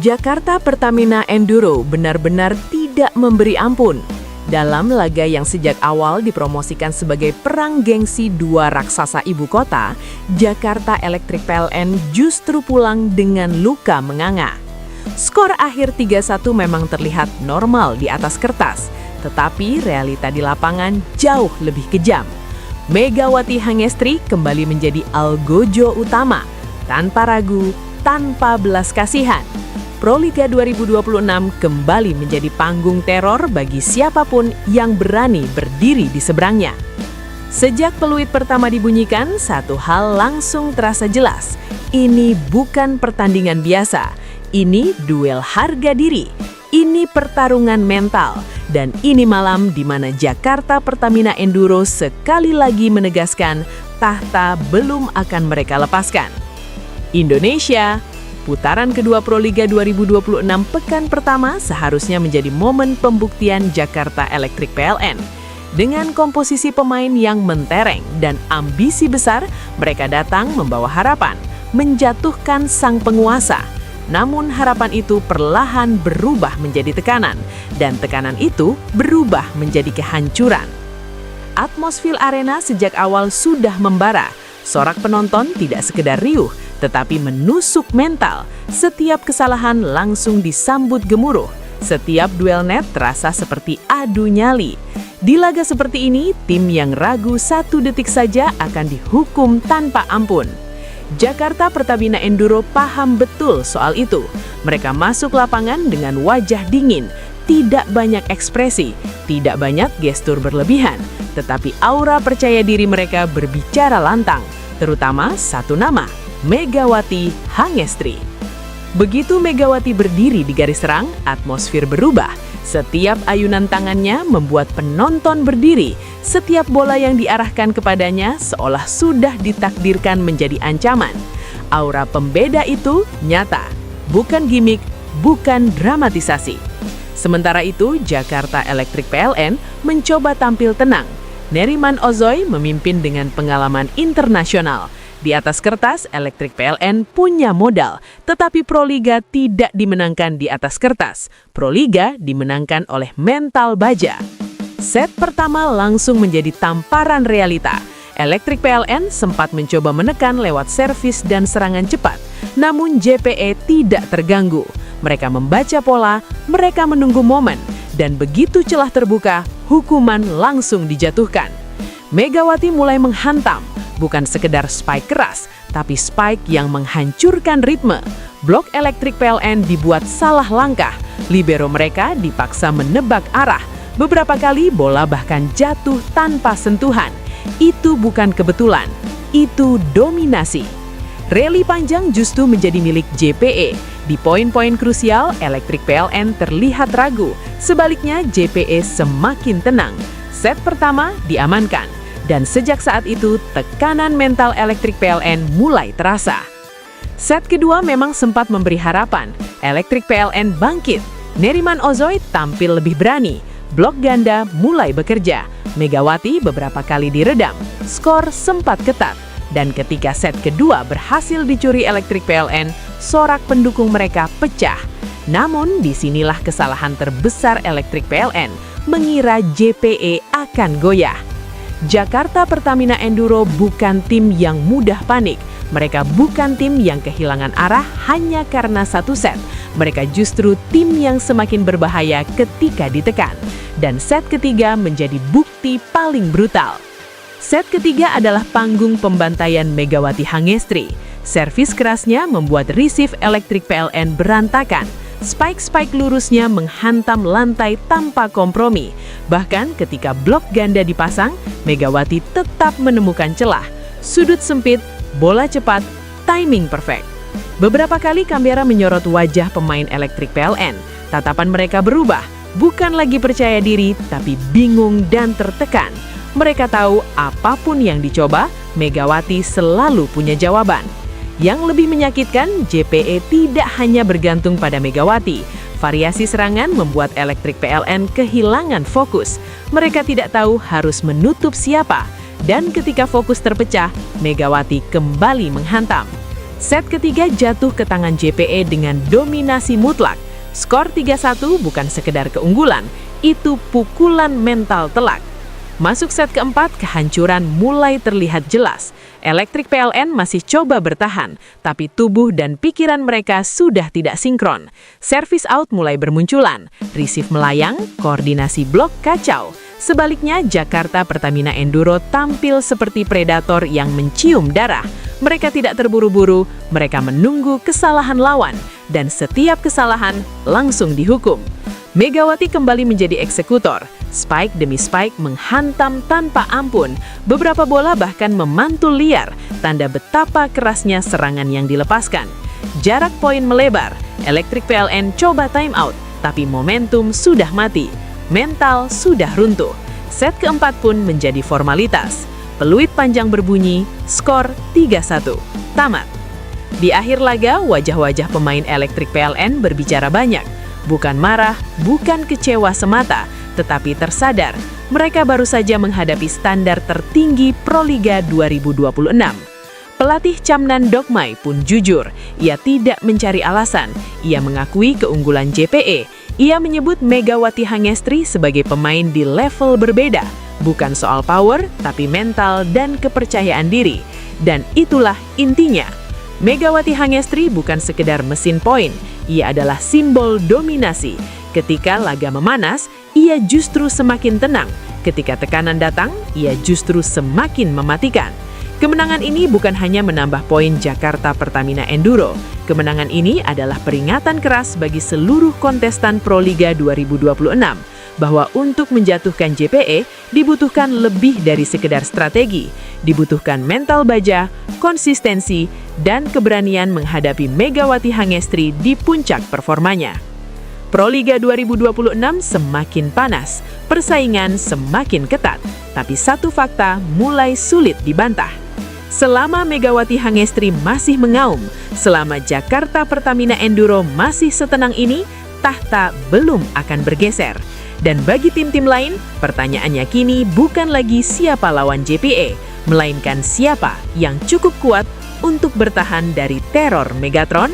Jakarta Pertamina Enduro benar-benar tidak memberi ampun. Dalam laga yang sejak awal dipromosikan sebagai perang gengsi dua raksasa ibu kota, Jakarta Electric PLN justru pulang dengan luka menganga. Skor akhir 3-1 memang terlihat normal di atas kertas, tetapi realita di lapangan jauh lebih kejam. Megawati Hangestri kembali menjadi algojo utama, tanpa ragu, tanpa belas kasihan. Proliga 2026 kembali menjadi panggung teror bagi siapapun yang berani berdiri di seberangnya. Sejak peluit pertama dibunyikan, satu hal langsung terasa jelas. Ini bukan pertandingan biasa. Ini duel harga diri. Ini pertarungan mental. Dan ini malam di mana Jakarta Pertamina Enduro sekali lagi menegaskan tahta belum akan mereka lepaskan. Indonesia, putaran kedua Proliga 2026 pekan pertama seharusnya menjadi momen pembuktian Jakarta Electric PLN. Dengan komposisi pemain yang mentereng dan ambisi besar, mereka datang membawa harapan, menjatuhkan sang penguasa. Namun harapan itu perlahan berubah menjadi tekanan, dan tekanan itu berubah menjadi kehancuran. Atmosfer arena sejak awal sudah membara. Sorak penonton tidak sekedar riuh, tetapi menusuk mental. Setiap kesalahan langsung disambut gemuruh. Setiap duel net terasa seperti adu nyali. Di laga seperti ini, tim yang ragu 1 detik saja akan dihukum tanpa ampun. Jakarta Pertamina Enduro paham betul soal itu. Mereka masuk lapangan dengan wajah dingin, tidak banyak ekspresi, tidak banyak gestur berlebihan, tetapi aura percaya diri mereka berbicara lantang, terutama satu nama, Megawati Hangestri. Begitu Megawati berdiri di garis serang, atmosfer berubah. Setiap ayunan tangannya membuat penonton berdiri. Setiap bola yang diarahkan kepadanya seolah sudah ditakdirkan menjadi ancaman. Aura pembeda itu nyata, bukan gimmick, bukan dramatisasi. Sementara itu, Jakarta Electric PLN mencoba tampil tenang. Neriman Ozoy memimpin dengan pengalaman internasional. Di atas kertas, Electric PLN punya modal, tetapi Proliga tidak dimenangkan di atas kertas. Proliga dimenangkan oleh mental baja. Set pertama langsung menjadi tamparan realita. Electric PLN sempat mencoba menekan lewat servis dan serangan cepat, namun JPE tidak terganggu. Mereka membaca pola, mereka menunggu momen, dan begitu celah terbuka, hukuman langsung dijatuhkan. Megawati mulai menghantam. Bukan sekedar spike keras, tapi spike yang menghancurkan ritme. Blok elektrik PLN dibuat salah langkah. Libero mereka dipaksa menebak arah. Beberapa kali bola bahkan jatuh tanpa sentuhan. Itu bukan kebetulan, itu dominasi. Rally panjang justru menjadi milik JPE. Di poin-poin krusial, elektrik PLN terlihat ragu. Sebaliknya, JPE semakin tenang. Set pertama diamankan. Dan sejak saat itu, tekanan mental elektrik PLN mulai terasa. Set kedua memang sempat memberi harapan. Elektrik PLN bangkit. Neriman Ozoy tampil lebih berani. Blok ganda mulai bekerja. Megawati beberapa kali diredam. Skor sempat ketat. Dan ketika set kedua berhasil dicuri elektrik PLN, sorak pendukung mereka pecah. Namun disinilah kesalahan terbesar elektrik PLN, mengira JPE akan goyah. Jakarta Pertamina Enduro bukan tim yang mudah panik. Mereka bukan tim yang kehilangan arah hanya karena satu set. Mereka justru tim yang semakin berbahaya ketika ditekan. Dan set ketiga menjadi bukti paling brutal. Set ketiga adalah panggung pembantaian Megawati Hangestri. Servis kerasnya membuat receive elektrik PLN berantakan. Spike-spike lurusnya menghantam lantai tanpa kompromi. Bahkan ketika blok ganda dipasang, Megawati tetap menemukan celah. Sudut sempit, bola cepat, timing perfect. Beberapa kali kamera menyorot wajah pemain elektrik PLN. Tatapan mereka berubah, bukan lagi percaya diri, tapi bingung dan tertekan. Mereka tahu apapun yang dicoba, Megawati selalu punya jawaban. Yang lebih menyakitkan, JPE tidak hanya bergantung pada Megawati. Variasi serangan membuat elektrik PLN kehilangan fokus. Mereka tidak tahu harus menutup siapa. Dan ketika fokus terpecah, Megawati kembali menghantam. Set ketiga jatuh ke tangan JPE dengan dominasi mutlak. Skor 3-1 bukan sekedar keunggulan, itu pukulan mental telak. Masuk set keempat, kehancuran mulai terlihat jelas. Elektrik PLN masih coba bertahan, tapi tubuh dan pikiran mereka sudah tidak sinkron. Service out mulai bermunculan, receive melayang, koordinasi blok kacau. Sebaliknya, Jakarta Pertamina Enduro tampil seperti predator yang mencium darah. Mereka tidak terburu-buru, mereka menunggu kesalahan lawan, dan setiap kesalahan langsung dihukum. Megawati kembali menjadi eksekutor. Spike demi spike menghantam tanpa ampun. Beberapa bola bahkan memantul liar, tanda betapa kerasnya serangan yang dilepaskan. Jarak poin melebar, elektrik PLN coba time out, tapi momentum sudah mati. Mental sudah runtuh. Set keempat pun menjadi formalitas. Peluit panjang berbunyi, skor 3-1. Tamat. Di akhir laga, wajah-wajah pemain elektrik PLN berbicara banyak. Bukan marah, bukan kecewa semata, tetapi tersadar mereka baru saja menghadapi standar tertinggi Proliga 2026. Pelatih Camnan Dokmai pun jujur, ia tidak mencari alasan. Ia mengakui keunggulan JPE. Ia menyebut Megawati Hangestri sebagai pemain di level berbeda. Bukan soal power, tapi mental dan kepercayaan diri. Dan itulah intinya. Megawati Hangestri bukan sekedar mesin poin, ia adalah simbol dominasi. Ketika laga memanas, ia justru semakin tenang. Ketika tekanan datang, ia justru semakin mematikan. Kemenangan ini bukan hanya menambah poin Jakarta Pertamina Enduro. Kemenangan ini adalah peringatan keras bagi seluruh kontestan Proliga 2026 bahwa untuk menjatuhkan JPE dibutuhkan lebih dari sekedar strategi. Dibutuhkan mental baja, konsistensi, dan keberanian menghadapi Megawati Hangestri di puncak performanya. Proliga 2026 semakin panas, persaingan semakin ketat, tapi satu fakta mulai sulit dibantah. Selama Megawati Hangestri masih mengaum, selama Jakarta Pertamina Enduro masih setenang ini, tahta belum akan bergeser. Dan bagi tim-tim lain, pertanyaannya kini bukan lagi siapa lawan JPE, melainkan siapa yang cukup kuat untuk bertahan dari teror Megatron.